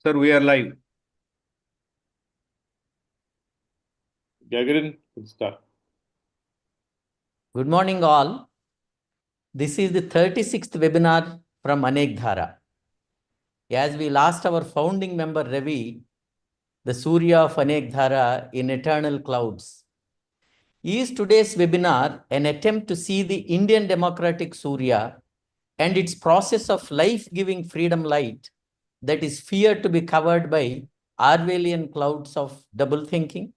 Sir, we are live. Gagarin, let's start. Good morning, all. This is the 36th webinar from Anekdhara. As we lost our founding member Ravi, the Surya of Anekdhara in eternal clouds, is today's webinar an attempt to see the Indian democratic Surya and its process of life-giving freedom light that is feared to be covered by Orwellian clouds of double thinking?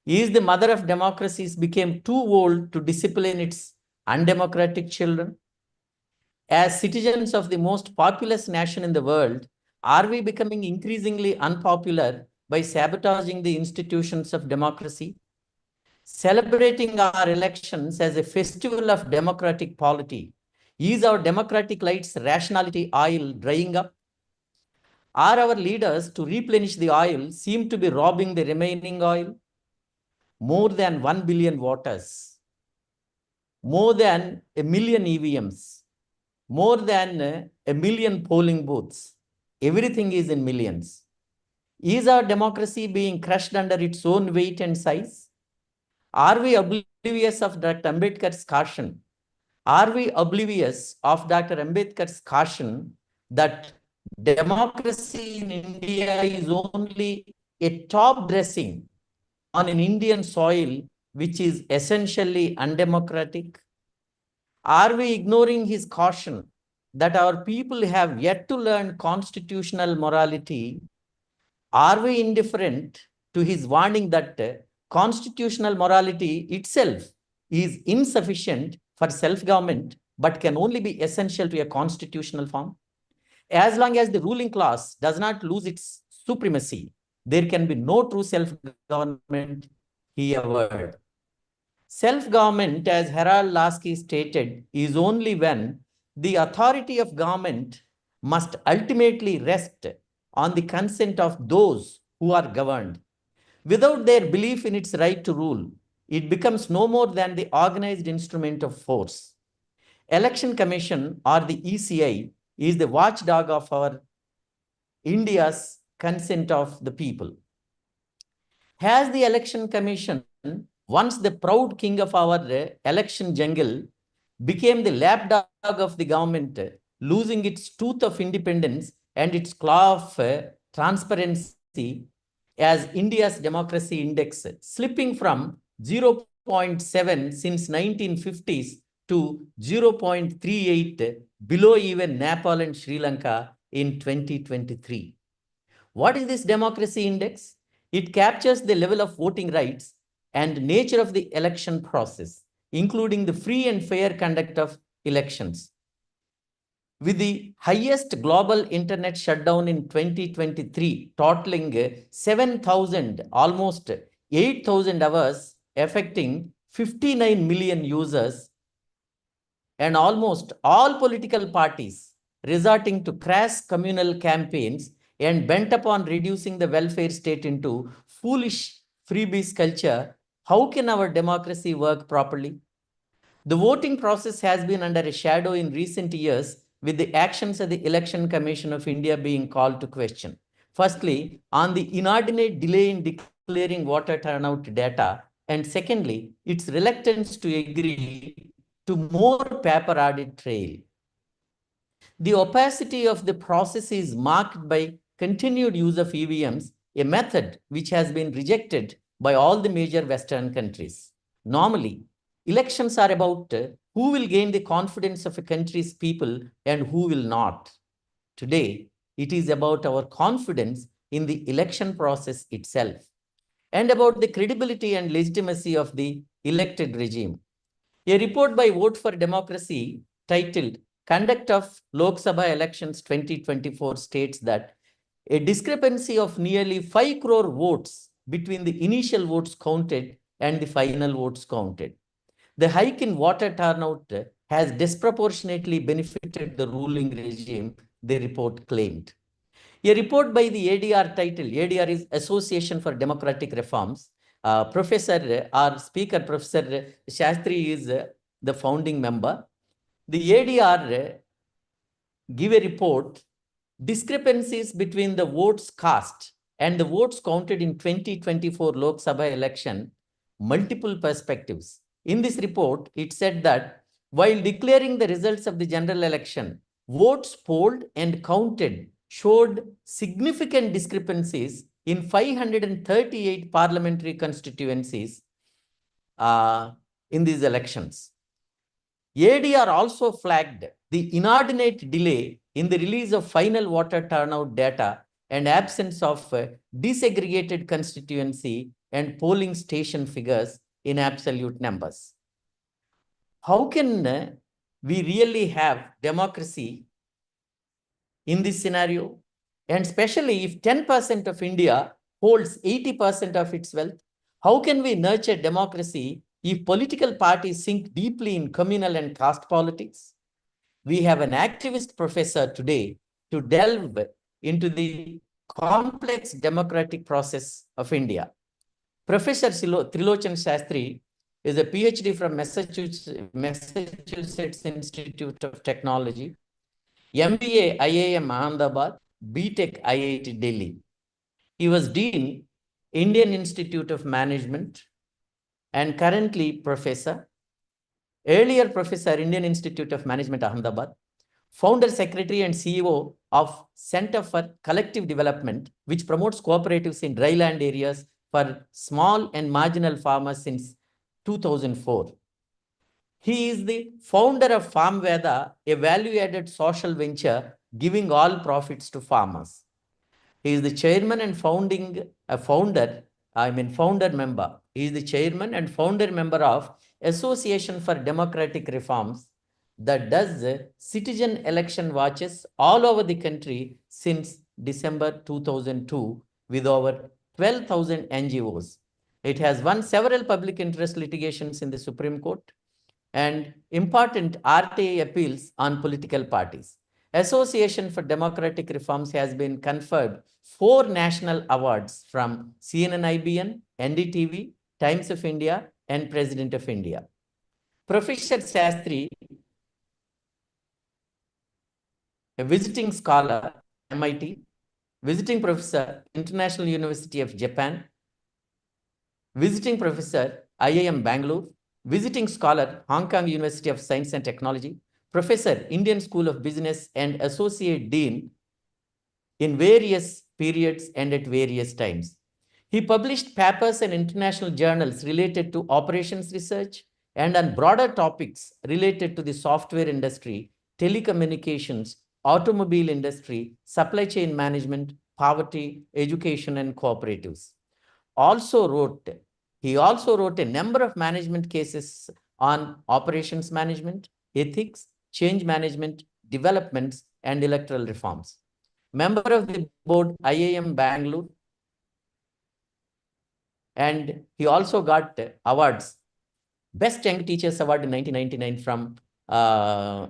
Is the mother of democracies became too old to discipline its undemocratic children? As citizens of the most populous nation in the world, are we becoming increasingly unpopular by sabotaging the institutions of democracy? Celebrating our elections as a festival of democratic polity, is our democratic light's rationality oil drying up? Are our leaders to replenish the oil seem to be robbing the remaining oil? More than 1 billion voters, more than 1 million EVMs, more than 1 million polling booths. Everything is in millions. Is our democracy being crushed under its own weight and size? Are we oblivious of Dr. Ambedkar's caution? Are we oblivious of Dr. Ambedkar's caution that democracy in India is only a top dressing on an Indian soil which is essentially undemocratic? Are we ignoring his caution that our people have yet to learn constitutional morality? Are we indifferent to his warning that constitutional morality itself is insufficient for self-government but can only be essential to a constitutional form? As long as the ruling class does not lose its supremacy, there can be no true self-government, he averred. Self-government, as Harold Lasky stated, is only when the authority of government must ultimately rest on the consent of those who are governed. Without their belief in its right to rule, it becomes no more than the organized instrument of force. Election Commission, or the ECI, is the watchdog of our India's consent of the people. Has the Election Commission, once the proud king of our election jungle, became the lapdog of the government, losing its tooth of independence and its claw of transparency as India's democracy index, slipping from 0.7 since 1950s to 0.38, below even Nepal and Sri Lanka in 2023. What is this democracy index? It captures the level of voting rights and nature of the election process, including the free and fair conduct of elections. With the highest global internet shutdown in 2023, totaling 7,000, almost 8,000 hours, affecting 59 million users, and almost all political parties resorting to crass communal campaigns and bent upon reducing the welfare state into foolish freebies culture, how can our democracy work properly? The voting process has been under a shadow in recent years, with the actions of the Election Commission of India being called to question. Firstly, on the inordinate delay in declaring voter turnout data, and secondly, its reluctance to agree to more paper audit trail. The opacity of the process is marked by continued use of EVMs, a method which has been rejected by all the major Western countries. Normally, elections are about who will gain the confidence of a country's people and who will not. Today, it is about our confidence in the election process itself and about the credibility and legitimacy of the elected regime. A report by Vote for Democracy titled Conduct of Lok Sabha Elections 2024 states that a discrepancy of nearly 5 crore votes between the initial votes counted and the final votes counted. The hike in voter turnout has disproportionately benefited the ruling regime, the report claimed. A report by the ADR titled, ADR is Association for Democratic Reforms. Our speaker, Professor Sastry, is the founding member. The ADR give a report discrepancies between the votes cast and the votes counted in 2024 Lok Sabha election, multiple perspectives. In this report, it said that while declaring the results of the general election, votes polled and counted showed significant discrepancies in 538 parliamentary constituencies in these elections. ADR also flagged the inordinate delay in the release of final voter turnout data and absence of disaggregated constituency and polling station figures in absolute numbers. How can we really have democracy in this scenario? And especially if 10% of India holds 80% of its wealth, how can we nurture democracy if political parties sink deeply in communal and caste politics? We have an activist professor today to delve into the complex democratic process of India. Professor Trilochan Sastry is a PhD from Massachusetts Institute of Technology, MBA IIM Ahmedabad, BTech IIT Delhi. He was Dean, Indian Institute of Management, and currently Professor. Earlier Professor, Indian Institute of Management, Ahmedabad. Founder, Secretary, and CEO of Center for Collective Development, which promotes cooperatives in dryland areas for small and marginal farmers since 2004. He is the founder of Farm Veda, a value-added social venture giving all profits to farmers. He is the chairman and founder member. He is the chairman and founder member of Association for Democratic Reforms that does citizen election watches all over the country since December 2002 with over 12,000 NGOs. It has won several public interest litigations in the Supreme Court and important RTA appeals on political parties. Association for Democratic Reforms has been conferred 4 national awards from CNN-IBN, NDTV, Times of India, and President of India. Professor Sastry, a visiting scholar, MIT, visiting professor, International University of Japan, visiting professor, IIM Bangalore, visiting scholar, Hong Kong University of Science and Technology, professor, Indian School of Business, and associate dean in various periods and at various times. He published papers in international journals related to operations research and on broader topics related to the software industry, telecommunications, automobile industry, supply chain management, poverty, education, and cooperatives. He also wrote a number of management cases on operations management, ethics, change management, developments, and electoral reforms. Member of the board, IIM Bangalore, and he also got awards. Best Young Teachers Award in 1999 from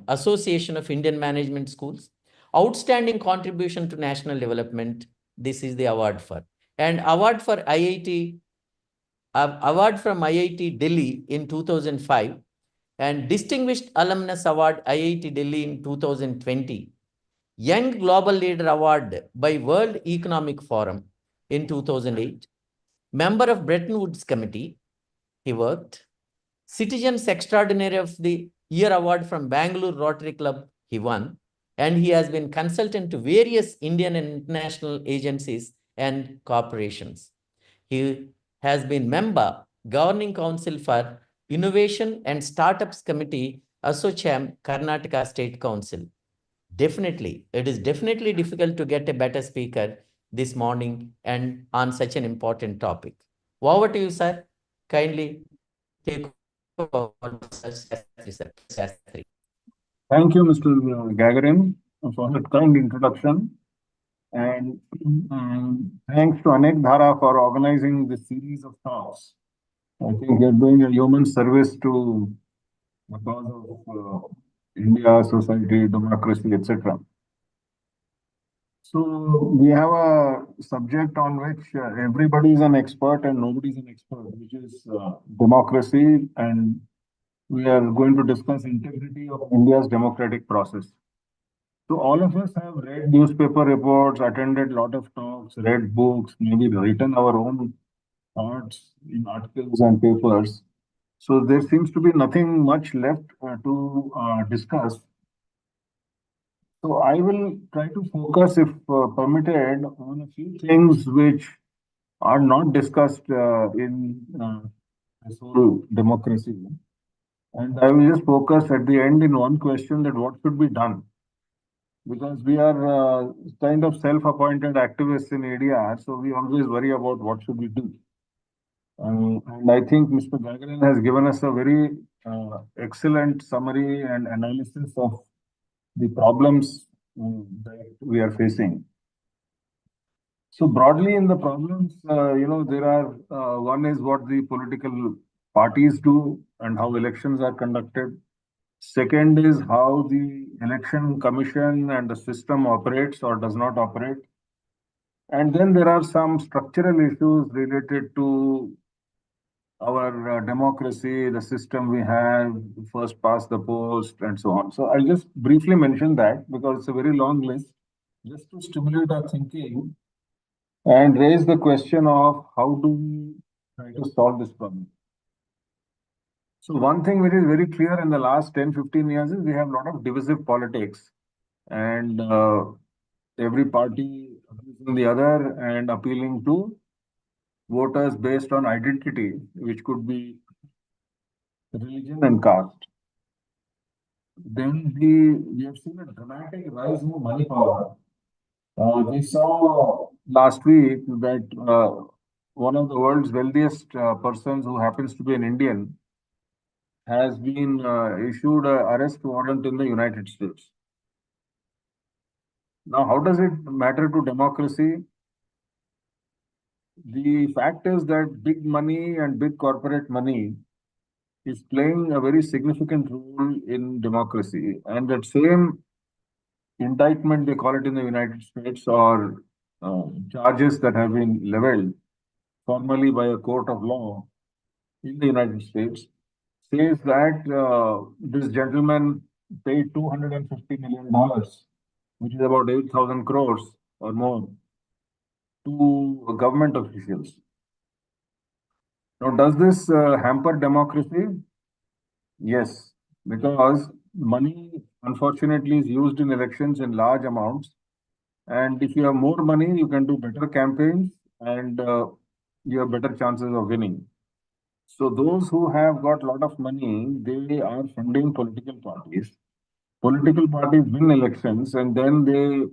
Association of Indian Management Schools. Outstanding contribution to national development. This is the award for. And award from IIT Delhi in 2005 and Distinguished Alumnus Award IIT Delhi in 2020. Young Global Leader Award by World Economic Forum in 2008. Member of Bretton Woods Committee, he worked. Citizens Extraordinary of the Year Award from Bangalore Rotary Club, he won. And he has been consultant to various Indian and international agencies and corporations. He has been member, Governing Council for Innovation and Startups Committee, ASSOCHAM, Karnataka State Council. Definitely, it is definitely difficult to get a better speaker this morning and on such an important topic. Over to you, sir. Kindly take over, Sastry. Thank you, Mr. Gagarin, for that kind introduction. And thanks to Anekdhara for organizing this series of talks. I think you're doing a human service to the cause of India, society, democracy, etc. So we have a subject on which everybody is an expert and nobody is an expert, which is democracy, and we are going to discuss integrity of India's democratic process. So all of us have read newspaper reports, attended lot of talks, read books, maybe written our own thoughts in articles and papers. So there seems to be nothing much left to discuss. So I will try to focus, if permitted, on a few things which are not discussed in this whole democracy. And I will just focus at the end in one question, that what should be done? Because we are kind of self-appointed activists in ADR, so we always worry about what should we do. And I think Mr. Gagarin has given us a very excellent summary and analysis of the problems that we are facing. So broadly in the problems, there are, one is what the political parties do and how elections are conducted. Second is how the election commission and the system operates or does not operate. And then there are some structural issues related to our democracy, the system we have, first past the post, and so on. So I'll just briefly mention that because it's a very long list, just to stimulate our thinking and raise the question of how do we try to solve this problem. So one thing which is very clear in the last 10-15 years is we have a lot of divisive politics, and every party abusing the other and appealing to voters based on identity, which could be religion and caste. Then we have seen a dramatic rise in money power. We saw last week that one of the world's wealthiest persons, who happens to be an Indian, has been issued an arrest warrant in the United States. Now, how does it matter to democracy? The fact is that big money and big corporate money is playing a very significant role in democracy. And that same indictment, they call it in the United States, or charges that have been leveled formally by a court of law in the United States, says that this gentleman paid $250 million, which is about 8,000 crores or more, to government officials. Now, does this hamper democracy? Yes, because money, unfortunately, is used in elections in large amounts. And if you have more money, you can do better campaigns, and you have better chances of winning. So those who have got a lot of money, they are funding political parties. Political parties win elections, and then they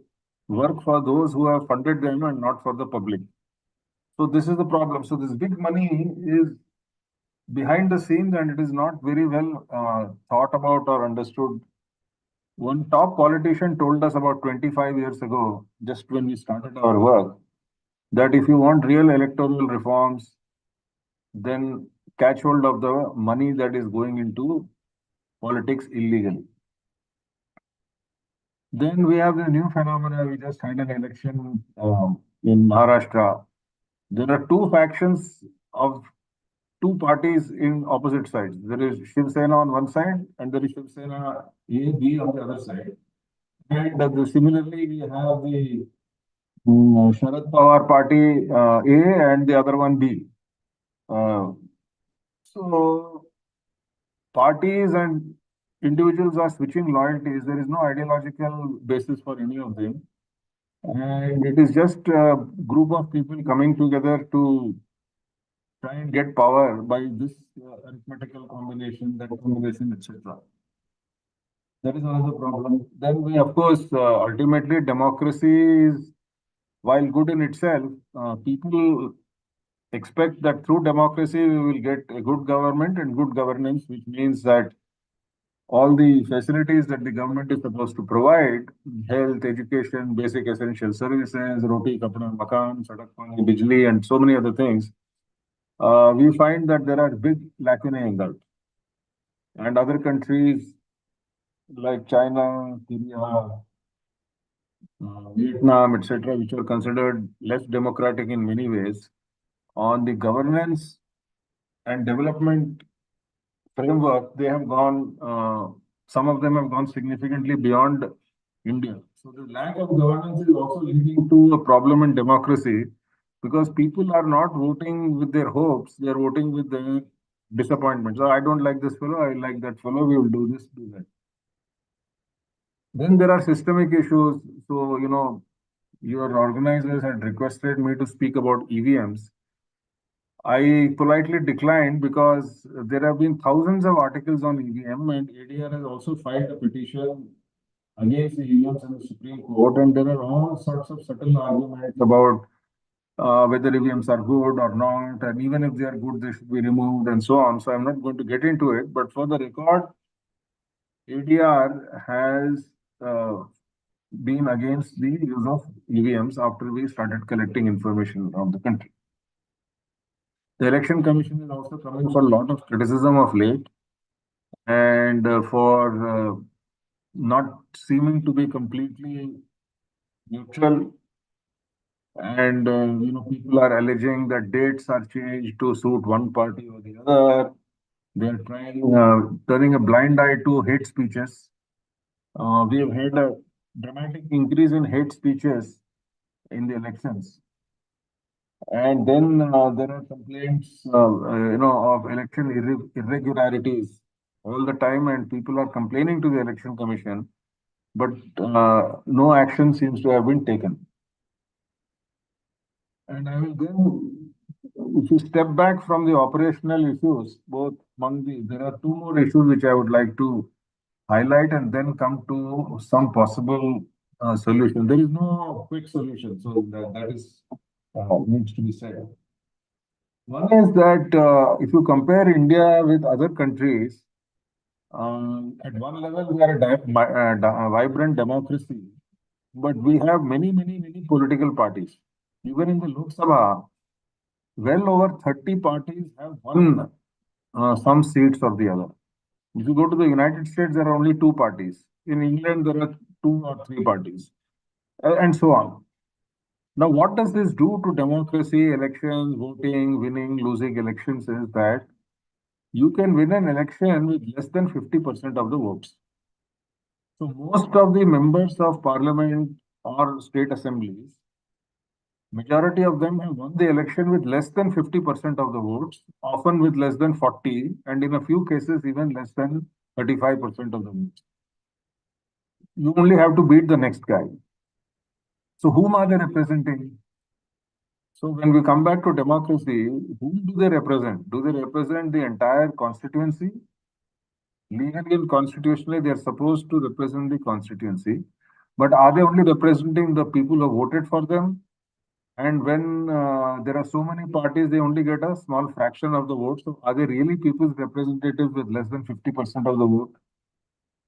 work for those who have funded them and not for the public. So this is the problem. So this big money is behind the scenes, and it is not very well thought about or understood. One top politician told us about 25 years ago, just when we started our work, that if you want real electoral reforms, then catch hold of the money that is going into politics illegally. Then we have the new phenomena. We just had an election in Maharashtra. There are two factions of two parties in opposite sides. There is Shiv Sena on one side, and there is Shiv Sena A, B on the other side. And similarly, we have the Sharad Pawar party A and the other one B. So parties and individuals are switching loyalties. There is no ideological basis for any of them. And it is just a group of people coming together to try and get power by this arithmetical combination, that combination, etc. That is another problem. Then we, of course, ultimately democracy is, while good in itself, people expect that through democracy we will get a good government and good governance, which means that all the facilities that the government is supposed to provide, health, education, basic essential services, roti, kapda, makan, sadak, pani, bijli, and so many other things, we find that there are big lacunae in that. And other countries like China, Korea, Vietnam, etc., which are considered less democratic in many ways, on the governance and development framework, they have gone, some of them have gone significantly beyond India. So the lack of governance is also leading to a problem in democracy because people are not voting with their hopes, they are voting with their disappointment. So I don't like this fellow, I like that fellow, we will do this, do that. Then there are systemic issues. So, your organizers had requested me to speak about EVMs. I politely declined because there have been thousands of articles on EVM, and ADR has also filed a petition against the EVMs in the Supreme Court, and there are all sorts of subtle arguments about whether EVMs are good or not, and even if they are good, they should be removed, and so on. So I'm not going to get into it, but for the record, ADR has been against the use of EVMs after we started collecting information around the country. The Election Commission is also coming for a lot of criticism of late, and for not seeming to be completely neutral. And people are alleging that dates are changed to suit one party or the other. They are turning a blind eye to hate speeches. We have had a dramatic increase in hate speeches in the elections. And then there are complaints, of election irregularities all the time, and people are complaining to the election commission, but no action seems to have been taken. And I will then, if you step back from the operational issues, there are two more issues which I would like to highlight and then come to some possible solution. There is no quick solution, so that is needs to be said. One is that if you compare India with other countries, at one level we are a vibrant democracy, but we have many, many, many political parties. Even in the Lok Sabha, well over 30 parties have won some seats or the other. If you go to the United States, there are only two parties. In England, there are two or three parties, and so on. Now, what does this do to democracy, elections, voting, winning, losing elections is that you can win an election with less than 50% of the votes. So, most of the members of parliament or state assemblies, majority of them have won the election with less than 50% of the votes, often with less than 40, and in a few cases, even less than 35% of the votes. You only have to beat the next guy. So, whom are they representing? So, when we come back to democracy, whom do they represent? Do they represent the entire constituency? Legally and constitutionally, they are supposed to represent the constituency, but are they only representing the people who voted for them? And when there are so many parties, they only get a small fraction of the vote. So, are they really people's representatives with less than 50% of the vote?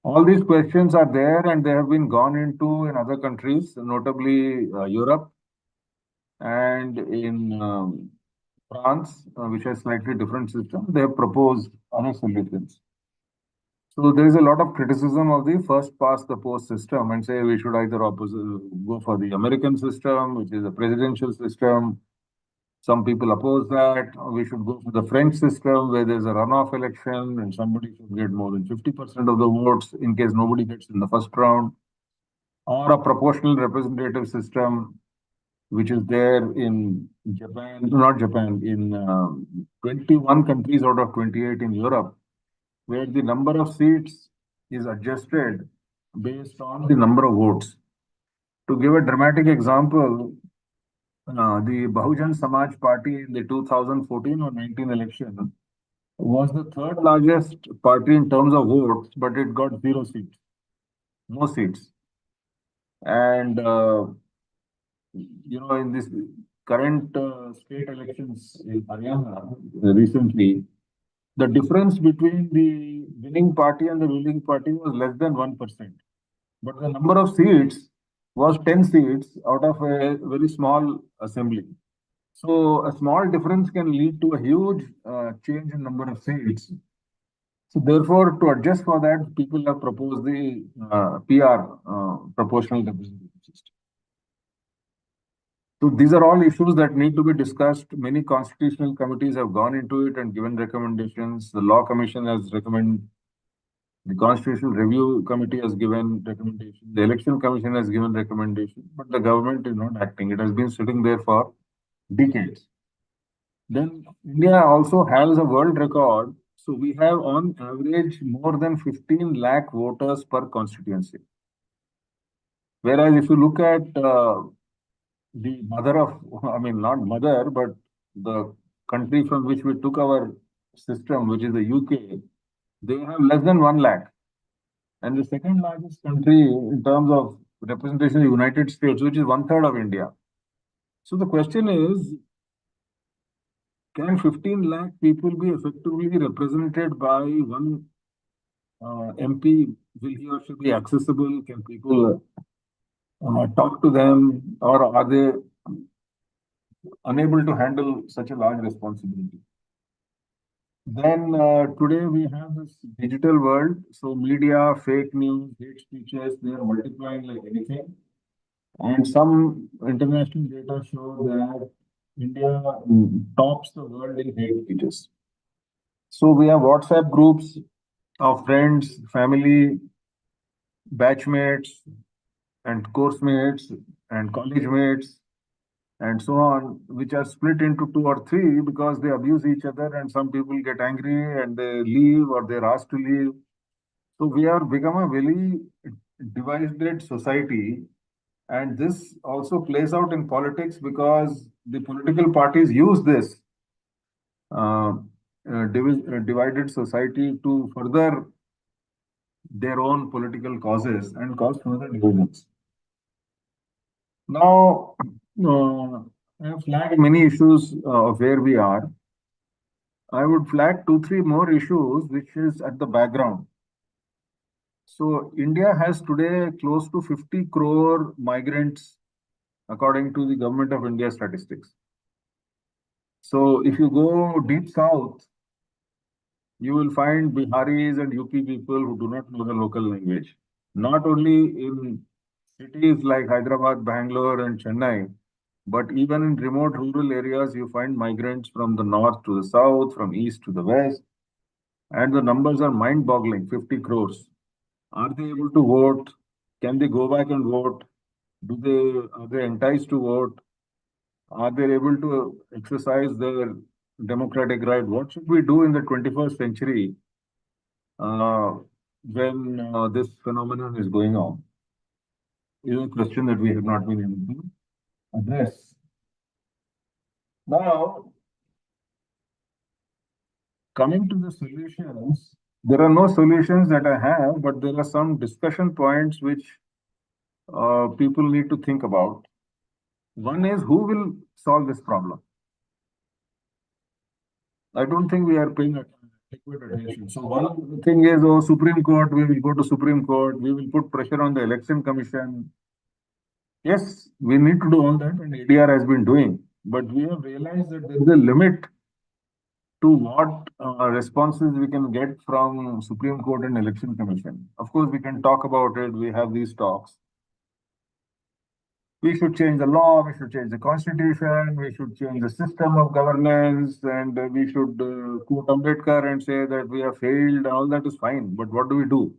All these questions are there, and they have been gone into in other countries, notably Europe and in France, which has slightly different system. They have proposed other solutions. So there is a lot of criticism of the first past the post system, and say we should either go for the American system, which is a presidential system. Some people oppose that. We should go for the French system where there's a runoff election and somebody should get more than 50% of the votes in case nobody gets in the first round, or a proportional representative system, which is there in Japan, not Japan, in 21 countries out of 28 in Europe, where the number of seats is adjusted based on the number of votes. To give a dramatic example, the Bahujan Samaj Party in the 2014 or 19 election was the third largest party in terms of votes, but it got 0 seats, no seats. And in this current state elections in Haryana recently, the difference between the winning party and the losing party was less than 1%. But the number of seats was 10 seats out of a very small assembly. So a small difference can lead to a huge change in number of seats. So therefore, to adjust for that, people have proposed the PR, proportional representative system. So these are all issues that need to be discussed. Many constitutional committees have gone into it and given recommendations. The Law Commission has recommended The Constitutional Review Committee has given recommendation. The Election Commission has given recommendation, but the government is not acting. It has been sitting there for decades. Then India also has a world record. So we have on average more than 15 lakh voters per constituency. Whereas if you look at the mother of, I mean, not mother, but the country from which we took our system, which is the UK, they have less than 1 lakh. And the second largest country in terms of representation, the United States, which is one third of India. So the question is, can 15 lakh people be effectively represented by one MP? Will he or she be accessible? Can people talk to them, or are they unable to handle such a large responsibility? Then today we have this digital world. So media, fake news, hate speeches, they are multiplying like anything. And some international data show that India tops the world in hate speeches. So we have WhatsApp groups of friends, family, batchmates, and course mates, and college mates, and so on, which are split into two or three because they abuse each other, and some people get angry and they leave or they're asked to leave. So we have become a very divided society, and this also plays out in politics because the political parties use this uh, divided society to further their own political causes and cause further divisions. Now, I have flagged many issues of where we are. I would flag two, three more issues which is at the background. So India has today close to 50 crore migrants according to the Government of India statistics. So if you go deep south, you will find Biharis and UP people who do not know the local language. Not only in cities like Hyderabad, Bangalore, and Chennai, but even in remote rural areas, you find migrants from the north to the south, from east to the west, and the numbers are mind-boggling, 50 crores. Are they able to vote? Can they go back and vote? Are they enticed to vote? Are they able to exercise their democratic right? What should we do in the 21st century uh, when this phenomenon is going on? Is a question that we have not been able to address. Now, coming to the solutions, there are no solutions that I have, but there are some discussion points which people need to think about. One is, who will solve this problem? I don't think we are paying adequate attention. So one thing is, oh, Supreme Court, we will go to Supreme Court, we will put pressure on the Election Commission. Yes, we need to do all that, and ADR has been doing, but we have realized that there is a limit to what responses we can get from Supreme Court and Election Commission. Of course, we can talk about it. We have these talks. We should change the law. We should change the constitution. We should change the system of governance, and we should quote Ambedkar and say that we have failed. All that is fine, but what do we do?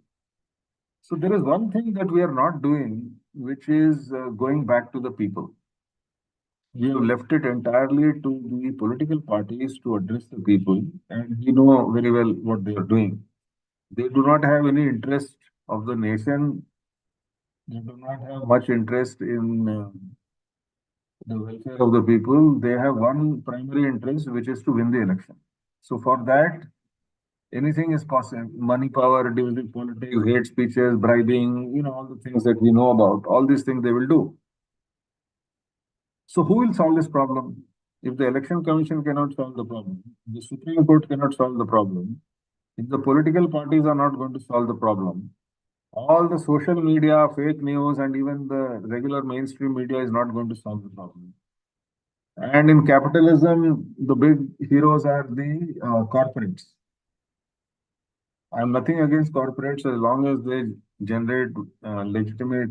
So there is one thing that we are not doing, which is going back to the people. We have left it entirely to the political parties to address the people, and we know very well what they are doing. They do not have any interest of the nation. They do not have much interest in the welfare of the people. They have one primary interest, which is to win the election. So for that, anything is possible. Money, power, divisive politics, hate speeches, bribing, all the things that we know about, all these things they will do. So who will solve this problem? If the Election Commission cannot solve the problem, the Supreme Court cannot solve the problem, if the political parties are not going to solve the problem, all the social media, fake news, and even the regular mainstream media is not going to solve the problem. And in capitalism, the big heroes are the corporates. I'm nothing against corporates as long as they generate legitimate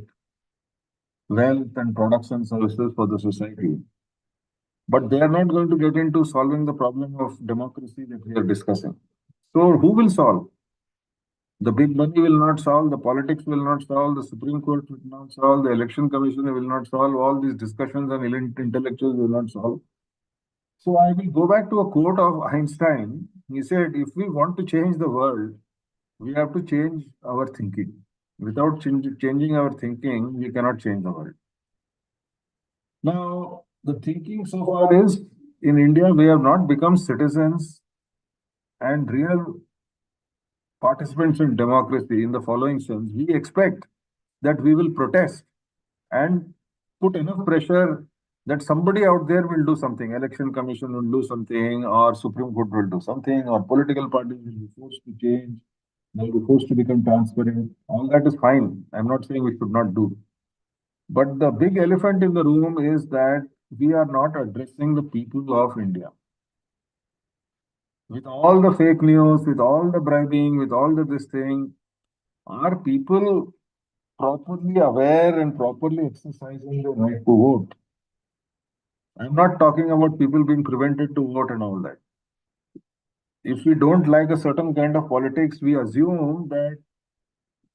wealth and products and services for the society. But they are not going to get into solving the problem of democracy that we are discussing. So who will solve? The big money will not solve, the politics will not solve, the Supreme Court will not solve, the Election Commission will not solve, all these discussions and intellectuals will not solve. So I will go back to a quote of Einstein. He said, if we want to change the world, we have to change our thinking. Without changing our thinking, we cannot change the world. Now, the thinking so far is in India, we have not become citizens and real participants in democracy in the following sense. We expect that we will protest and put enough pressure that somebody out there will do something. Election Commission will do something, or Supreme Court will do something, or political parties will be forced to change. They'll be forced to become transparent. All that is fine. I'm not saying we should not do. But the big elephant in the room is that we are not addressing the people of India. With all the fake news, with all the bribing, with all the this thing, are people properly aware and properly exercising the right to vote? I'm not talking about people being prevented to vote and all that. If we don't like a certain kind of politics, we assume that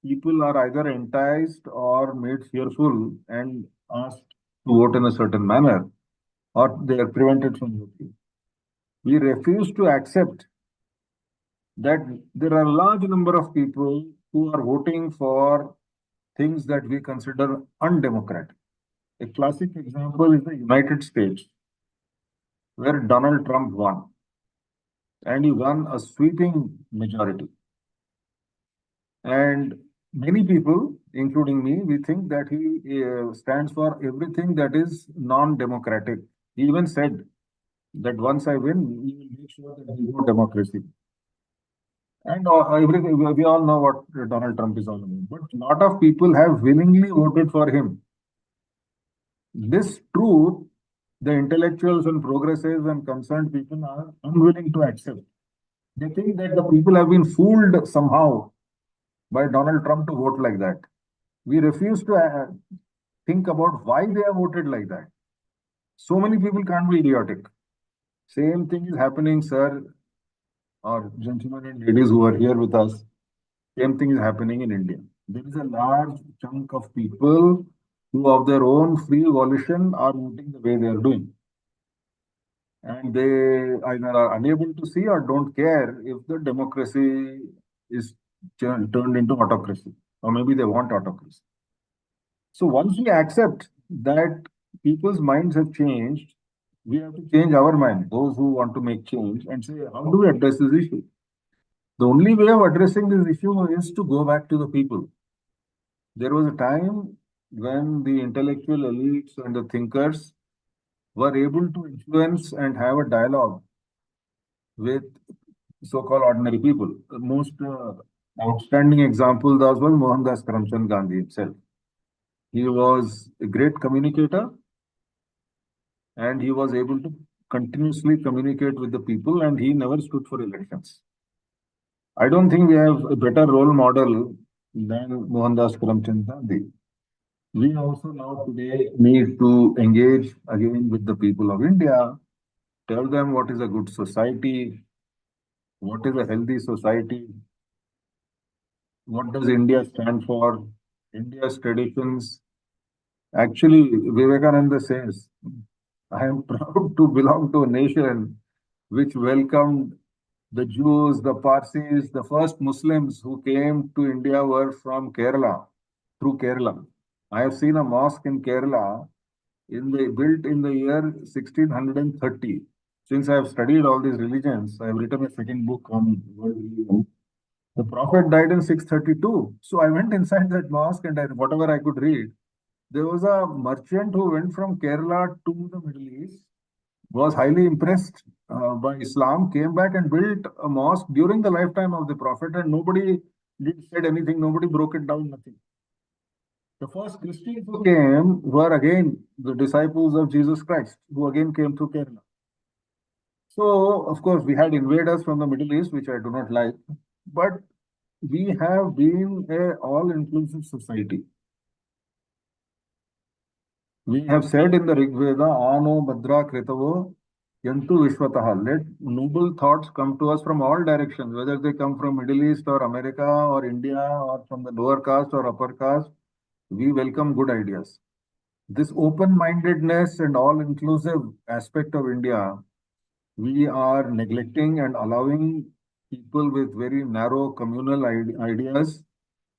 people are either enticed or made fearful and asked to vote in a certain manner, or they are prevented from voting. We refuse to accept that there are a large number of people who are voting for things that we consider undemocratic. A classic example is the United States, where Donald Trump won, and he won a sweeping majority. And many people, including me, we think that he stands for everything that is non-democratic. He even said that once I win, we will make sure that there is no democracy. And everything, we all know what Donald Trump is all about. But a lot of people have willingly voted for him. This truth, the intellectuals and progressives and concerned people are unwilling to accept. They think that the people have been fooled somehow by Donald Trump to vote like that. We refuse to think about why they have voted like that. So many people can't be idiotic. Same thing is happening, sir, or gentlemen and ladies who are here with us. Same thing is happening in India. There is a large chunk of people who, of their own free volition, are voting the way they are doing. And they either are unable to see or don't care if the democracy is turned into autocracy, or maybe they want autocracy. So once we accept that people's minds have changed, we have to change our mind, those who want to make change, and say, how do we address this issue? The only way of addressing this issue is to go back to the people. There was a time when the intellectual elites and the thinkers were able to influence and have a dialogue with so-called ordinary people. The most outstanding example was Mohandas Karamchand Gandhi himself. He was a great communicator, and he was able to continuously communicate with the people, and he never stood for elections. I don't think we have a better role model than Mohandas Karamchand Gandhi. We also now today need to engage again with the people of India, tell them what is a good society, what is a healthy society, what does India stand for, India's traditions. Actually, Vivekananda says, I am proud to belong to a nation which welcomed the Jews, the Parsis, the first Muslims who came to India were from Kerala, through Kerala. I have seen a mosque in Kerala built in the year 1630. Since I have studied all these religions, I have written a second book on world religion. The Prophet died in 632. So I went inside that mosque and whatever I could read, there was a merchant who went from Kerala to the Middle East, was highly impressed by Islam, came back and built a mosque during the lifetime of the Prophet, and nobody said anything, nobody broke it down, nothing. The first Christians who came were again the disciples of Jesus Christ, who again came through Kerala. So, of course, we had invaders from the Middle East, which I do not like, but we have been a all-inclusive society. We have said in the Rig Veda, Ano Badra Kritavo Yantu Vishwataha. Let noble thoughts come to us from all directions, whether they come from Middle East or America or India or from the lower caste or upper caste. We welcome good ideas. This open-mindedness and all-inclusive aspect of India, we are neglecting and allowing people with very narrow communal ideas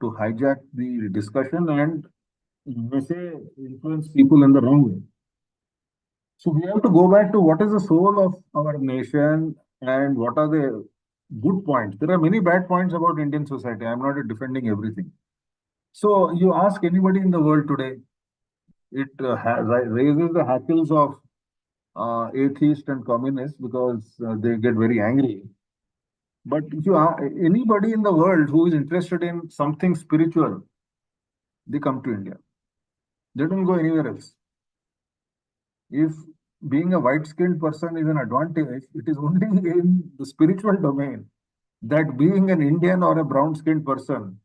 to hijack the discussion and may say influence people in the wrong way. So we have to go back to what is the soul of our nation and what are the good points. There are many bad points about Indian society. I'm not defending everything. So you ask anybody in the world today, it raises the hackles of atheists and communists because they get very angry. But if you are anybody in the world who is interested in something spiritual, they come to India. They don't go anywhere else. If being a white-skinned person is an advantage, it is only in the spiritual domain that being an Indian or a brown-skinned person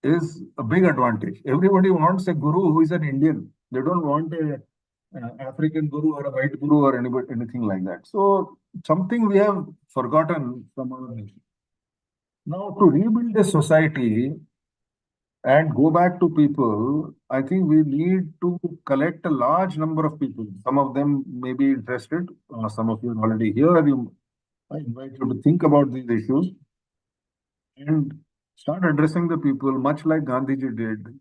is a big advantage. Everybody wants a guru who is an Indian. They don't want a African guru or a white guru or anybody, anything like that. So something we have forgotten from our nation. Now to rebuild a society and go back to people, I think we need to collect a large number of people. Some of them may be interested. Some of you are already here. I invite you to think about these issues and start addressing the people, much like Gandhiji did,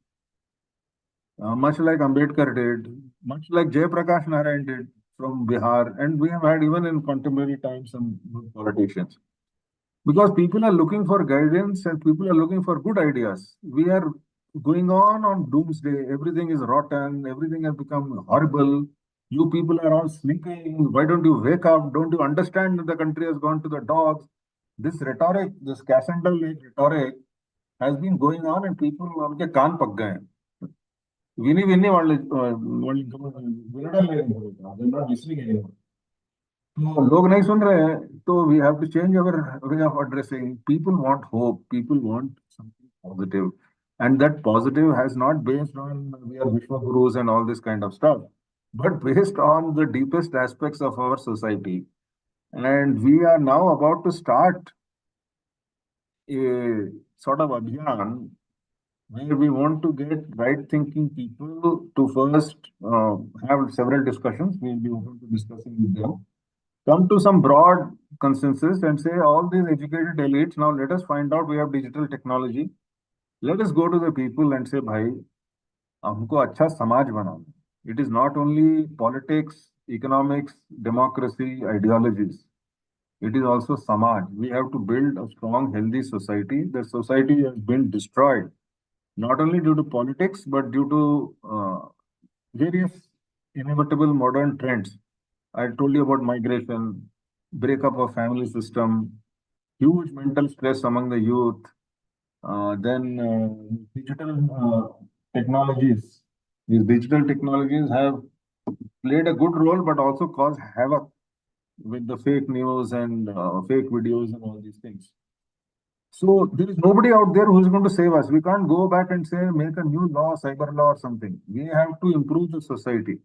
much like Ambedkar did, much like Jayaprakash Narayan did from Bihar, and we have had even in contemporary times some good politicians. Because people are looking for guidance and people are looking for good ideas. We are going on doomsday. Everything is rotten. Everything has become horrible. You people are all sleeping. Why don't you wake up? Don't you understand that the country has gone to the dogs? This rhetoric, this Cassandra rhetoric has been going on and people उनके कान पक गए हैं. విని విని వాళ్ళు వినడం లేదు ఇంకా. They're not listening anymore. तो लोग नहीं सुन रहे हैं तो we have to change our way of addressing people want hope people want something positive and that positive has not based on we are Vishwa Gurus and all this kind of stuff, but based on the deepest aspects of our society. And we are now about to start a sort of abhiyan where we want to get right thinking people to first have several discussions. We'll be open to discussing with them, come to some broad consensus and say all these educated elites, now let us find out we have digital technology. Let us go to the people and say, bhai, हमको अच्छा समाज बनाना. It is not only politics, economics, democracy, ideologies. It is also samaj. We have to build a strong, healthy society. The society has been destroyed, not only due to politics, but due to various inevitable modern trends. I told you about migration, breakup of family system, huge mental stress among the youth, then digital technologies. These digital technologies have played a good role, but also caused havoc with the fake news and fake videos and all these things. So there is nobody out there who is going to save us. We can't go back and say, make a new law, cyber law or something. We have to improve the society.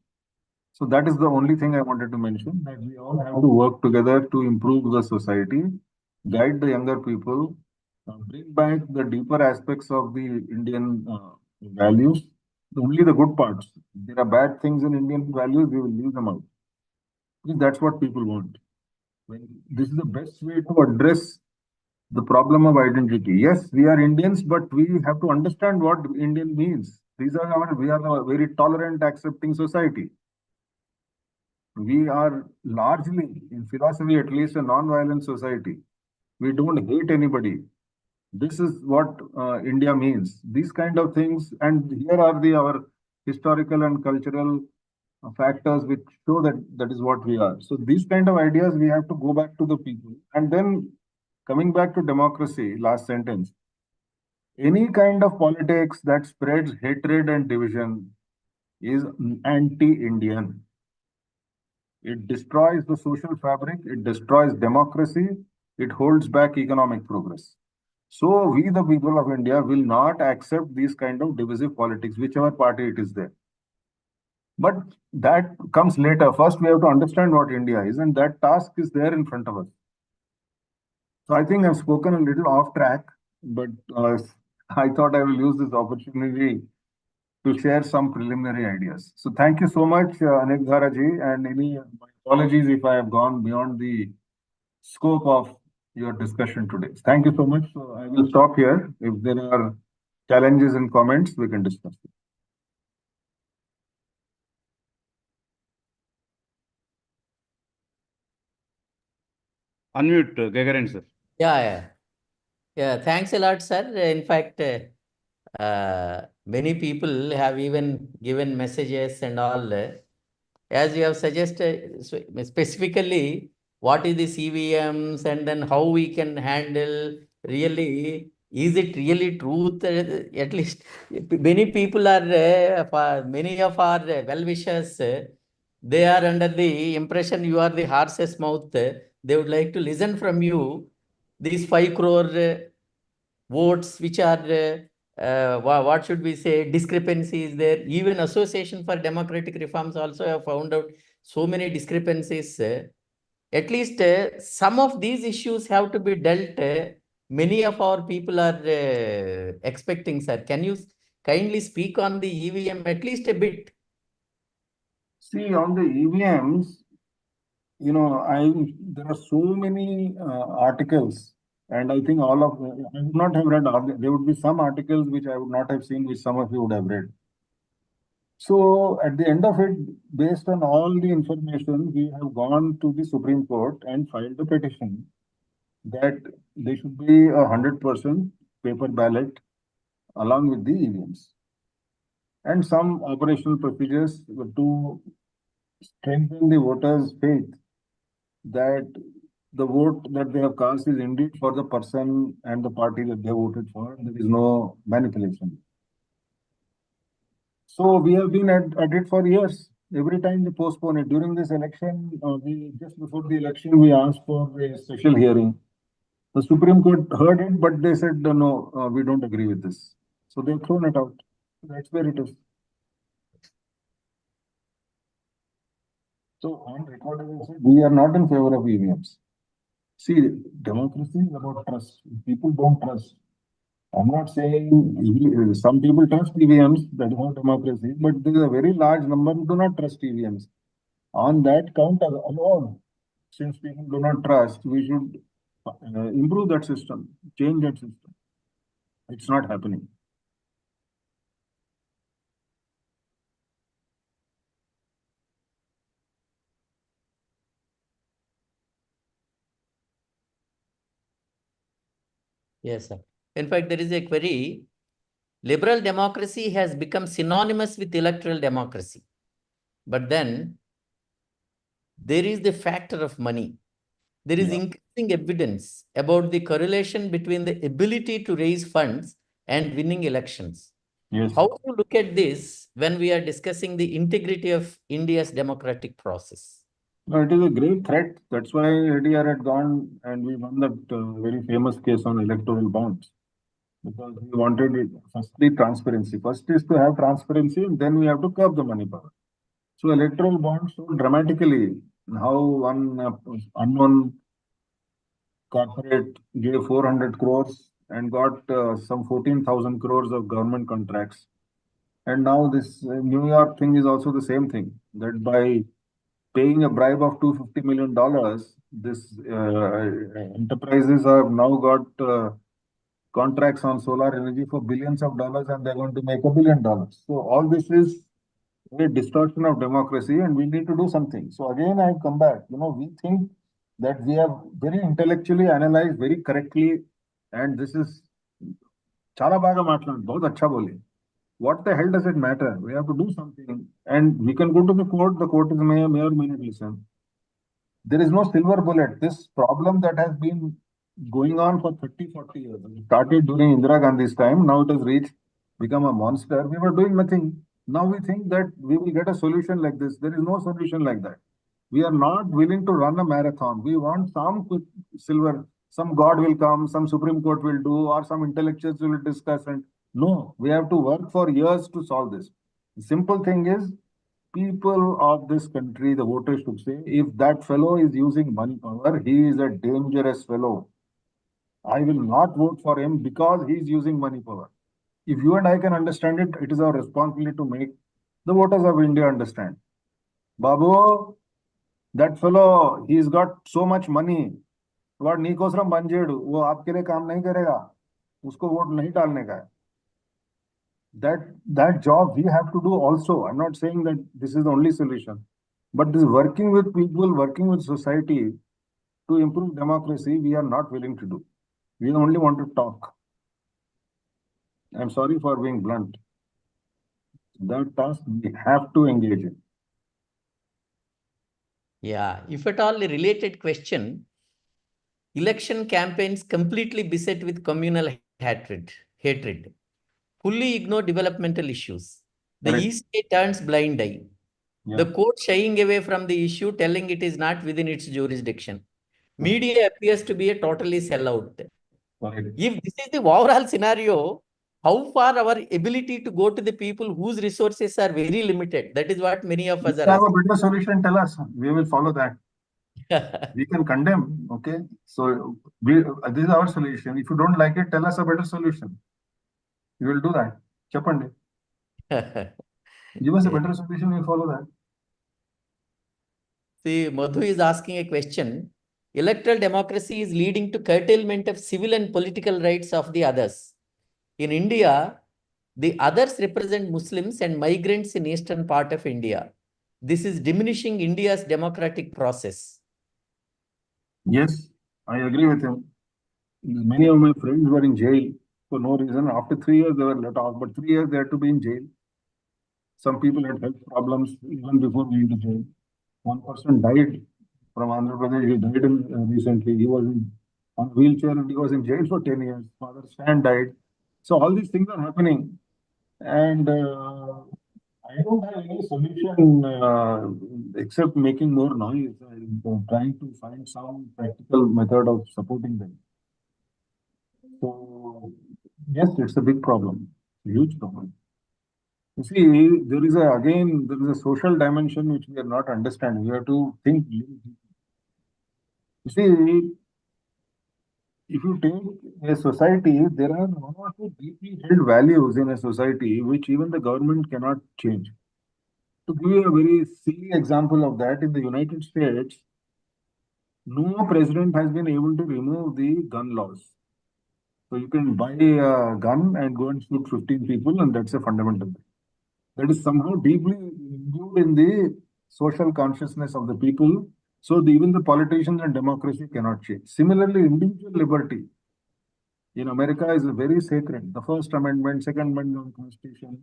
So that is the only thing I wanted to mention, that we all have to work together to improve the society, guide the younger people, bring back the deeper aspects of the Indian values, only the good parts. There are bad things in Indian values, we will leave them out. Because that's what people want. This is the best way to address the problem of identity. Yes, we are Indians, but we have to understand what Indian means. We are a very tolerant, accepting society. We are largely, in philosophy at least, a non-violent society. We don't hate anybody. This is what India means. These kind of things, and here are our historical and cultural factors which show that that is what we are. So these kind of ideas we have to go back to the people. And then coming back to democracy, last sentence. Any kind of politics that spreads hatred and division is anti-Indian. It destroys the social fabric, it destroys democracy, it holds back economic progress. So we, the people of India, will not accept these kind of divisive politics, whichever party it is there. But that comes later. First, we have to understand what India is, and that task is there in front of us. So I think I've spoken a little off track, but I thought I will use this opportunity to share some preliminary ideas. So thank you so much, Anekdhara ji, and my apologies if I have gone beyond the scope of your discussion today. Thank you so much. So I will stop here. If there are challenges and comments, we can discuss. Unmute, Gagarin, sir. Yeah. Thanks a lot, sir. In fact, many people have even given messages and all. As you have suggested, specifically, what is the CVMs and then how we can handle really, is it really truth? At least many people are, many of our well-wishers, they are under the impression you are the horse's mouth. They would like to listen from you. These 5 crore votes, which are, what should we say, discrepancies there. Even Association for Democratic Reforms also have found out so many discrepancies. At least some of these issues have to be dealt. Many of our people are expecting, sir. Can you kindly speak on the EVM at least a bit? See, on the EVMs, there are so many articles, and I think I would not have read all. There would be some articles which I would not have seen, which some of you would have read. So at the end of it, based on all the information, we have gone to the Supreme Court and filed a petition that there should be 100% paper ballot along with the EVMs and some operational procedures to strengthen the voters' faith that the vote that they have cast is indeed for the person and the party that they voted for. There is no manipulation. So we have been at it for years. Every time they postpone it. During this election, just before the election, we asked for a special hearing. The Supreme Court heard it, but they said, no, we don't agree with this. So they've thrown it out. That's where it is. So on record, as I said, we are not in favor of EVMs. See, democracy is about trust. People don't trust. I'm not saying some people trust EVMs, that is not democracy, but there is a very large number who do not trust EVMs. On that count alone, since people do not trust, we should improve that system, change that system. It's not happening. Yes, sir. In fact, there is a query. Liberal democracy has become synonymous with electoral democracy. But then there is the factor of money. There is increasing evidence about the correlation between the ability to raise funds and winning elections. Yes. How do you look at this when we are discussing the integrity of India's democratic process? No, it is a great threat. That's why ADR had gone and we won that very famous case on electoral bonds. Because we wanted it, firstly, transparency. First is to have transparency, and then we have to curb the money power. So electoral bonds so dramatically how one unknown corporate gave 400 crores and got some 14,000 crores of government contracts. And now this New York thing is also the same thing, that by paying a bribe of $250 million, this enterprises have now got contracts on solar energy for billions of dollars, and they're going to make $1 billion. So all this is a distortion of democracy, and we need to do something. So again, I come back. We think that we have very intellectually analyzed very correctly, and this is chala baga matlan, bahut acha bole. What the hell does it matter? We have to do something, and we can go to the court. The court is may or may not listen. There is no silver bullet. This problem that has been going on for 30, 40 years. It started during Indira Gandhi's time. Now it has become a monster. We were doing nothing. Now we think that we will get a solution like this. There is no solution like that. We are not willing to run a marathon. We want some quick silver, some God will come, some Supreme Court will do, or some intellectuals will discuss. And no, we have to work for years to solve this. The simple thing is people of this country, the voters should say, if that fellow is using money power, he is a dangerous fellow. I will not vote for him because he is using money power. If you and I can understand it, it is our responsibility to make the voters of India understand. Babu, that fellow, he's got so much money. वाड नीकोसरम बंजेडु वो आपके लिए काम नहीं करेगा उसको vote नहीं डालने का है that job we have to do also. I'm not saying that this is the only solution, but this working with people, working with society to improve democracy, we are not willing to do. We only want to talk. I'm sorry for being blunt. That task we have to engage in. Yeah, if at all a related question, election campaigns completely beset with communal hatred, fully ignore developmental issues. The Correct. ECA turns blind eye. The court shying away from the issue, telling it is not within its jurisdiction. Media appears to be a totally sellout. Correct. If this is the overall scenario, how far our ability to go to the people whose resources are very limited? That is what many of us If are you have a asking. better solution, tell us. We will follow that. We can condemn, okay? So this is our solution. If you don't like it, tell us a better solution. We will do that. Chapande. Give us a better solution, we'll follow that. See, Madhu is asking a question. Electoral democracy is leading to curtailment of civil and political rights of the others. In India, the others represent Muslims and migrants in eastern part of India. This is diminishing India's democratic process. Yes, I agree with him. Many of my friends were in jail for no reason. After 3 years, they were let off, but 3 years they had to be in jail. Some people had health problems even before going to jail. One person died from Andhra Pradesh. He died recently. He was on a wheelchair and he was in jail for 10 years. Father Stan died. So all these things are happening. And I don't have any solution except making more noise and trying to find some practical method of supporting them. So, yes, it's a big problem, a huge problem. You see, there is a social dimension which we are not understanding. We have to think. You see, if you take a society, there are one or two deeply held values in a society which even the government cannot change. To give you a very silly example of that, in the United States, no president has been able to remove the gun laws. So you can buy a gun and go and shoot 15 people, and that's a fundamental thing. That is somehow deeply imbued in the social consciousness of the people. So even the politicians and democracy cannot change. Similarly, individual liberty in America is very sacred. The First Amendment, Second Amendment of the Constitution.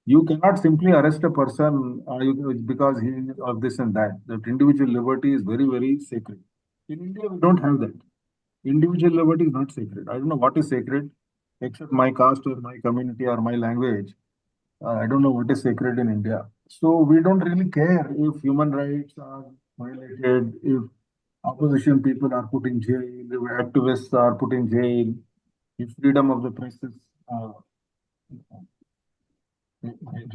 You cannot simply arrest a person because he is of this and that. That individual liberty is very, very sacred. In India, we don't have that. Individual liberty is not sacred. I don't know what is sacred, except my caste or my community or my language. I don't know what is sacred in India. So we don't really care if human rights are violated, if opposition people are put in jail, if activists are put in jail, if freedom of the press is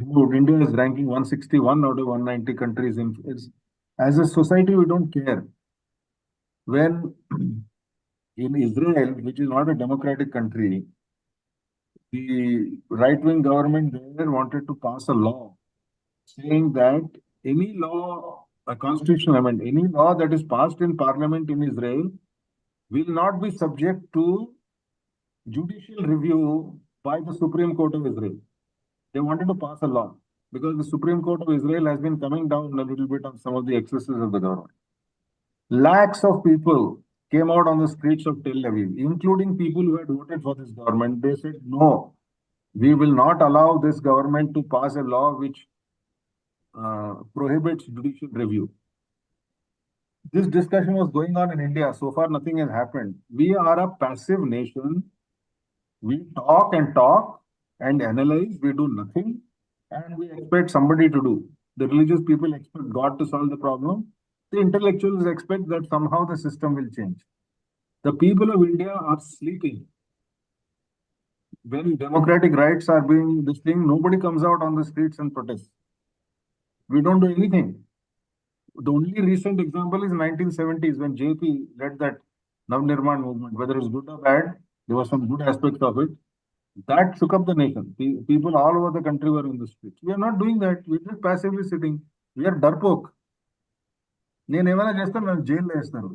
removed. India is ranking 161 out of 190 countries. As a society, we don't care. When in Israel, which is not a democratic country, the right-wing government there wanted to pass a law saying that any law, a constitutional amendment, any law that is passed in parliament in Israel will not be subject to judicial review by the Supreme Court of Israel. They wanted to pass a law because the Supreme Court of Israel has been coming down a little bit on some of the excesses of the government. Lakhs of people came out on the streets of Tel Aviv, including people who had voted for this government. They said, no, we will not allow this government to pass a law which prohibits judicial review. This discussion was going on in India. So far, nothing has happened. We are a passive nation. We talk and analyze. We do nothing. And we expect somebody to do. The religious people expect God to solve the problem. The intellectuals expect that somehow the system will change. The people of India are sleeping. When democratic rights are being this thing, nobody comes out on the streets and protests. We don't do anything. The only recent example is 1970s when JP led that Navnirman movement. Whether it's good or bad, there were some good aspects of it. That shook up the nation. People all over the country were in the streets. We are not doing that. We're just passively sitting. We are darpoke. నేను ఏమైనా చేస్తాను నన్ను జైల్లో వేస్తారు.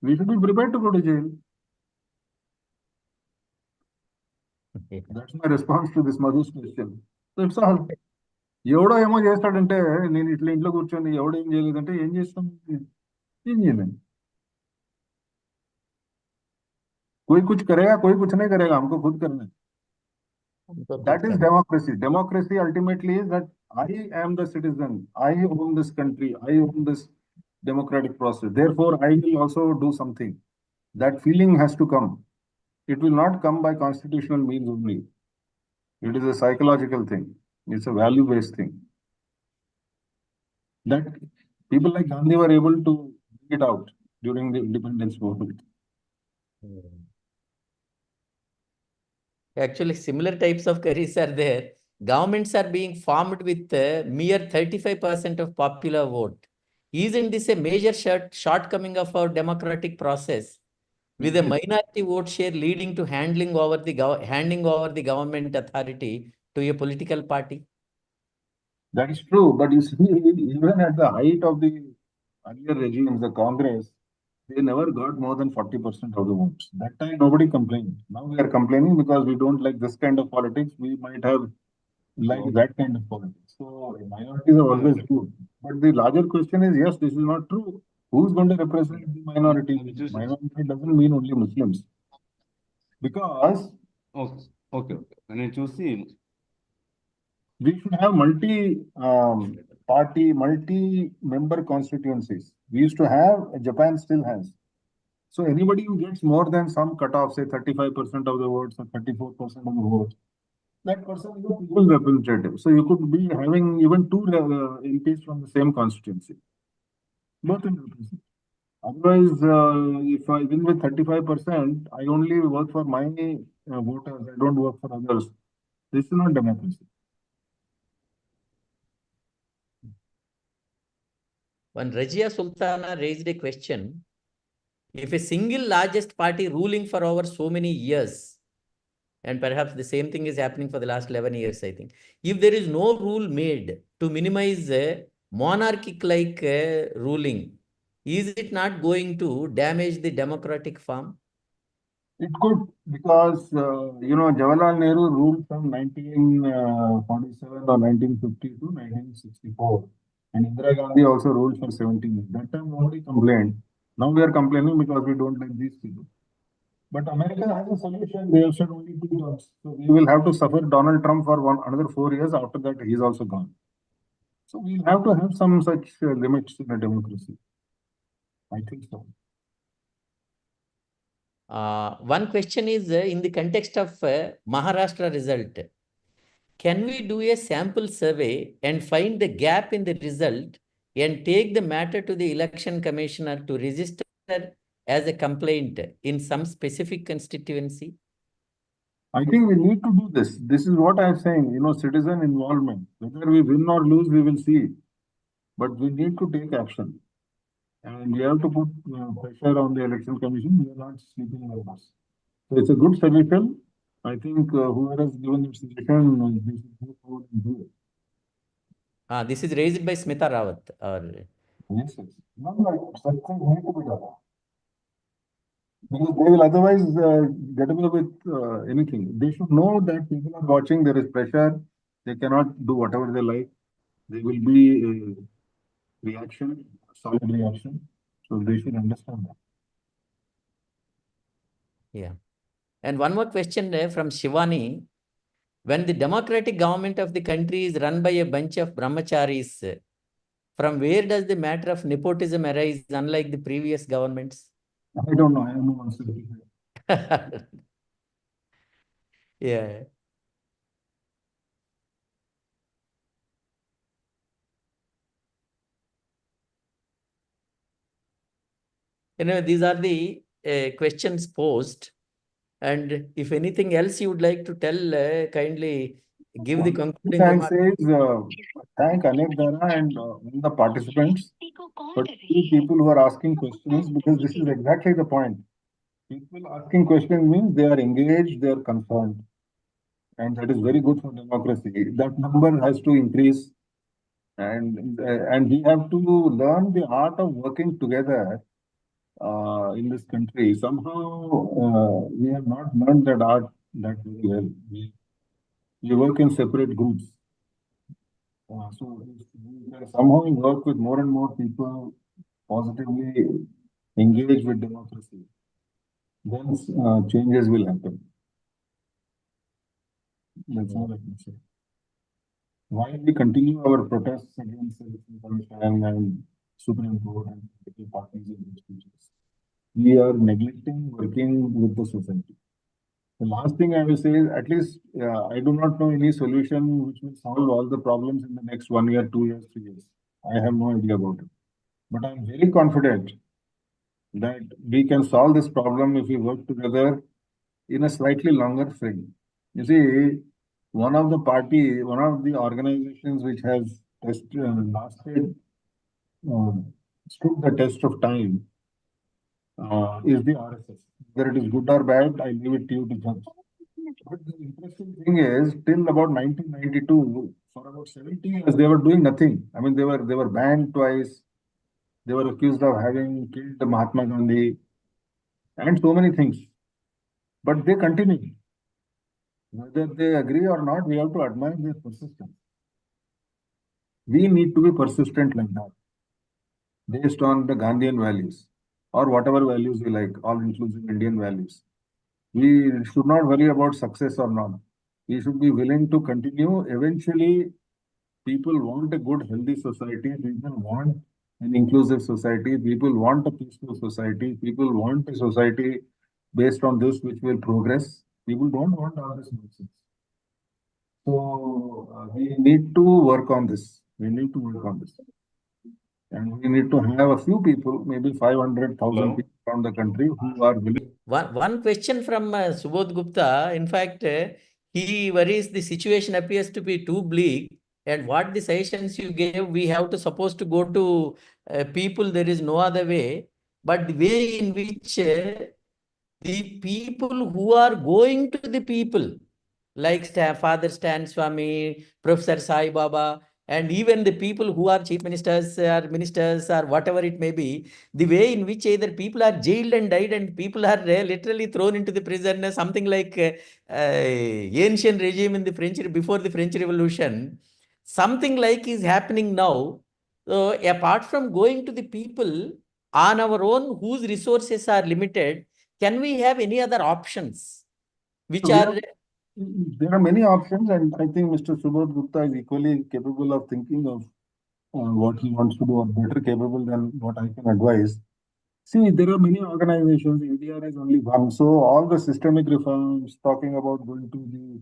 We should be prepared to go to jail. That's my response to this Madhu's question. That's all. ఎవడో ఏమో చేస్తాడంటే నేను ఇట్లా ఇంట్లో కూర్చొని ఎవడో ఏం చేయలేదంటే ఏం చేస్తాం? ఏం చేయలేం. कोई कुछ करेगा, कोई कुछ नहीं करेगा, हमको खुद करना है. That is democracy. Democracy ultimately is that I am the citizen. I own this country. I own this democratic process. Therefore, I will also do something. That feeling has to come. It will not come by constitutional means only. It is a psychological thing. It's a value-based thing. That people like Gandhi were able to bring it out during the independence movement. Actually, similar types of curries are there. Governments are being formed with mere 35% of popular vote. Isn't this a major shortcoming of our democratic process? With a minority vote share leading to handing over the government authority to a political party? That is true, but you see, even at the height of the earlier regimes, the Congress, they never got more than 40% of the votes. That time nobody complained. Now we are complaining because we don't like this kind of politics. We might have liked that kind of politics. So minorities are always good. But the larger question is, yes, this is not true. Who's going to represent the minority? Minority doesn't mean only Muslims. Because Okay. నేను చూసి we should have multi-party, multi-member constituencies. We used to have, Japan still has. So anybody who gets more than some cutoff, say 35% of the votes or 34% of the votes, that person is a people's representative. So you could be having even two MPs from the same constituency. Both in represent. Otherwise, if I win with 35%, I only work for my voters. I don't work for others. This is not democracy. When Rajia Sultana raised a question, if a single largest party ruling for over so many years, and perhaps the same thing is happening for the last 11 years, I think, if there is no rule made to minimize monarchic-like ruling, is it not going to damage the democratic form? It could, because Jawaharlal Nehru ruled from 1947 or 1950 to 1964, and Indira Gandhi also ruled for 17 years. That time nobody complained. Now we are complaining because we don't like these people. But America has a solution. They have said only 2 terms. So we will have to suffer Donald Trump for another 4 years. After that, he's also gone. So we'll have to have some such limits in a democracy. I think so. One question is in the context of Maharashtra result. Can we do a sample survey and find the gap in the result and take the matter to the election commissioner to register as a complaint in some specific constituency? I think we need to do this. This is what I'm saying, citizen involvement. Whether we win or lose, we will see. But we need to take action. And we have to put pressure on the election commission. We are not sleeping like this. So it's a good suggestion. I think whoever has given the suggestion, they should go forward and do it. This is raised by Smita Rawat. Yes. No, such things need to be done. Because they will otherwise get away with anything. They should know that people are watching, there is pressure, they cannot do whatever they like. There will be a reaction, a solid reaction. So they should understand that. Yeah. And one more question from Shivani. When the democratic government of the country is run by a bunch of brahmacharis, from where does the matter of nepotism arise, unlike the previous governments? I don't know. I have no answer to that. Yeah. These are the questions posed. And if anything else you would like to tell, kindly give the One concluding thing I remark. say is thank Anekdhara and all the participants, particularly people who are asking questions, because this is exactly the point. People asking questions means they are engaged, they are concerned, and that is very good for democracy. That number has to increase, and we have to learn the art of working together in this country. Somehow we have not learned that art that very well. We work in separate groups. So if we can somehow work with more and more people positively engage with democracy, then changes will happen. That's all I can say. While we continue our protests against Election Commission and Supreme Court and political parties in these speeches, we are neglecting working with the society. The last thing I will say is, at least I do not know any solution which will solve all the problems in the next 1 year, 2 years, 3 years. I have no idea about it. But I'm very confident that we can solve this problem if we work together in a slightly longer frame. You see, one of the organizations which has lasted, uh, stood the test of time, is the RSS. Whether it is good or bad, I leave it to you to judge. But the interesting thing is, till about 1992, for about 70 years, they were doing nothing. I mean, they were banned twice. They were accused of having killed Mahatma Gandhi and so many things. But they continue. Whether they agree or not, we have to admire their persistence. We need to be persistent like that, based on the Gandhian values or whatever values we like, all inclusive Indian values. We should not worry about success or not. We should be willing to continue. Eventually, people want a good, healthy society. People want an inclusive society. People want a peaceful society. People want a society based on this which will progress. People don't want all this nonsense. So we need to work on this. We need to work on this. And we need to have a few people, maybe 500,000 Hello? people around the country who are willing. One question from Subodh Gupta. In fact, he worries the situation appears to be too bleak. And what the suggestions you gave, we have to supposed to go to people. There is no other way. But the way in which the people who are going to the people, like Father Stan Swami, Professor Sai Baba, and even the people who are chief ministers or ministers or whatever it may be, the way in which either people are jailed and died and people are literally thrown into the prison, something like ancient regime in the French, before the French Revolution, something like is happening now. So apart from going to the people on our own, whose resources are limited, can we have any other options which So we are have, there are many options, and I think Mr. Subodh Gupta is equally capable of thinking of what he wants to do, or better capable than what I can advise. See, there are many organizations. India is only one. So all the systemic reforms, talking about going to the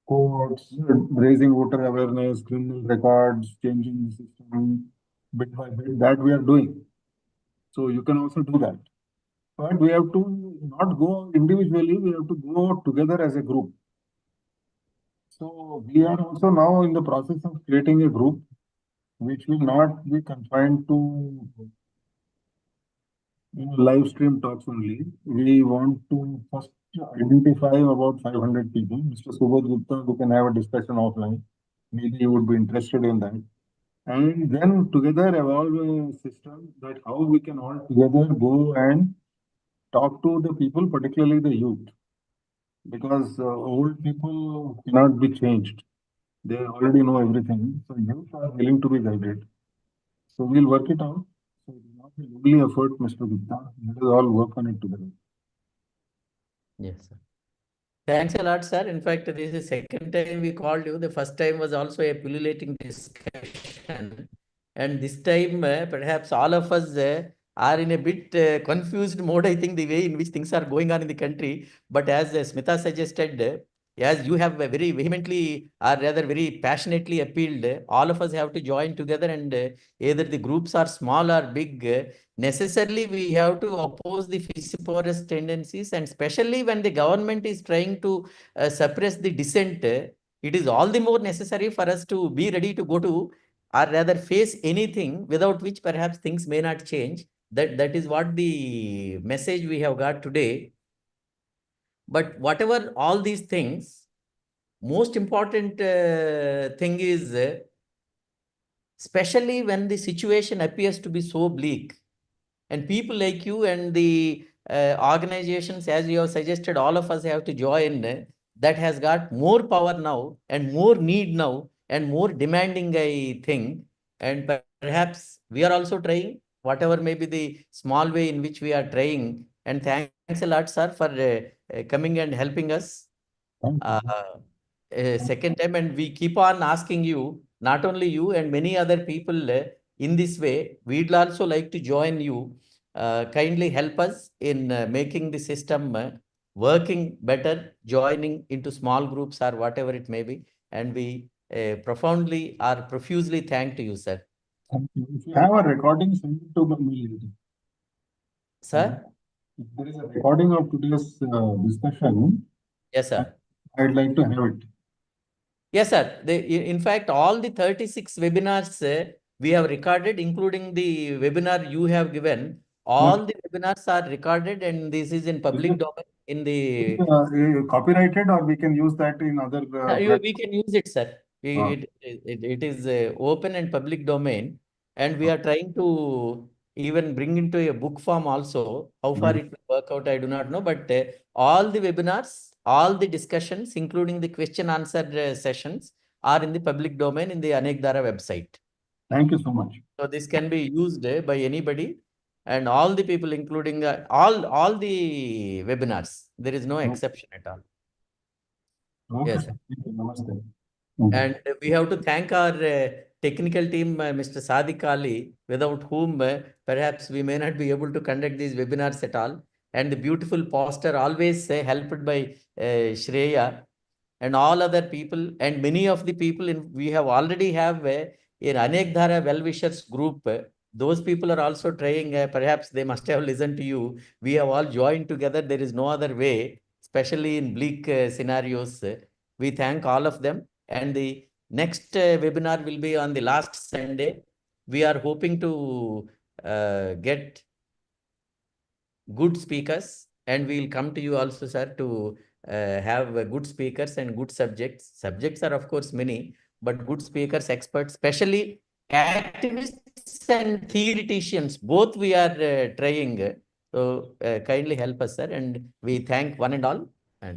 courts, raising voter awareness, criminal records, changing the system bit by bit, that we are doing. So you can also do that. But we have to not go individually, we have to go together as a group. So we are also now in the process of creating a group which will not be confined to live stream talks only. We want to first identify about 500 people. Mr. Subodh Gupta, we can have a discussion offline. Maybe you would be interested in that. And then together evolve a system that how we can all together go and talk to the people, particularly the youth. Because old people cannot be changed. They already know everything. So youth are willing to be guided. So we'll work it out. So it will not be only effort, Mr. Gupta. Let us all work on it together. Yes, sir. Thanks a lot, sir. In fact, this is the second time we called you. The first time was also a pullulating discussion. And this time, perhaps all of us are in a bit confused mode, I think, the way in which things are going on in the country. But as Smita suggested, as you have very vehemently, or rather very passionately appealed, all of us have to join together, and either the groups are small or big, necessarily we have to oppose the fisciporous tendencies, and especially when the government is trying to suppress the dissent, it is all the more necessary for us to be ready to go to, or rather face anything without which perhaps things may not change. That is what the message we have got today. But whatever all these things, most important thing is, especially when the situation appears to be so bleak, and people like you and the organizations, as you have suggested, all of us have to join, that has got more power now and more need now and more demanding, I think. And perhaps we are also trying, whatever may be the small way in which we are trying. And thanks a lot, sir, for coming and helping us. Thank you. Second time, and we keep on asking you, not only you and many other people, in this way, we'd also like to join you. Kindly help us in making the system working better, joining into small groups or whatever it may be. And we profoundly or profusely thank to you, sir. Thank you. If you have a recording, send it to my mail. Sir? If there is a recording of today's discussion, Yes, sir. I'd like to have it. Yes, sir. In fact, all the 36 webinars we have recorded, including the webinar you have given. All the webinars are recorded, and this is in public it- domain. In the Copyrighted, or we can use that in other we can use it, sir. It is open and public domain, and we are trying to even bring into a book form also. How far it will work out, I do not know. But all the webinars, all the discussions, including the question answer sessions, are in the public domain in the Anekdhara website. Thank you so much. So this can be used by anybody, and all the people, including all the webinars. There is no exception at all. Okay, Yes, sir. Thank you. Namaste. and we have to thank our technical team, Mr. Sadiq Ali, without whom perhaps we may not be able to conduct these webinars at all. And the beautiful poster, always helped by Shreya and all other people, and many of the people we have already have in Anekdhara well-wishers group. Those people are also trying, perhaps they must have listened to you. We have all joined together. There is no other way, especially in bleak scenarios. We thank all of them. And the next webinar will be on the last Sunday. We are hoping to get good speakers, and we will come to you also, sir, to have good speakers and good subjects. Subjects are, of course, many, but good speakers, experts, especially activists and theoreticians, both we are trying. So kindly help us, sir, and we thank one and all. And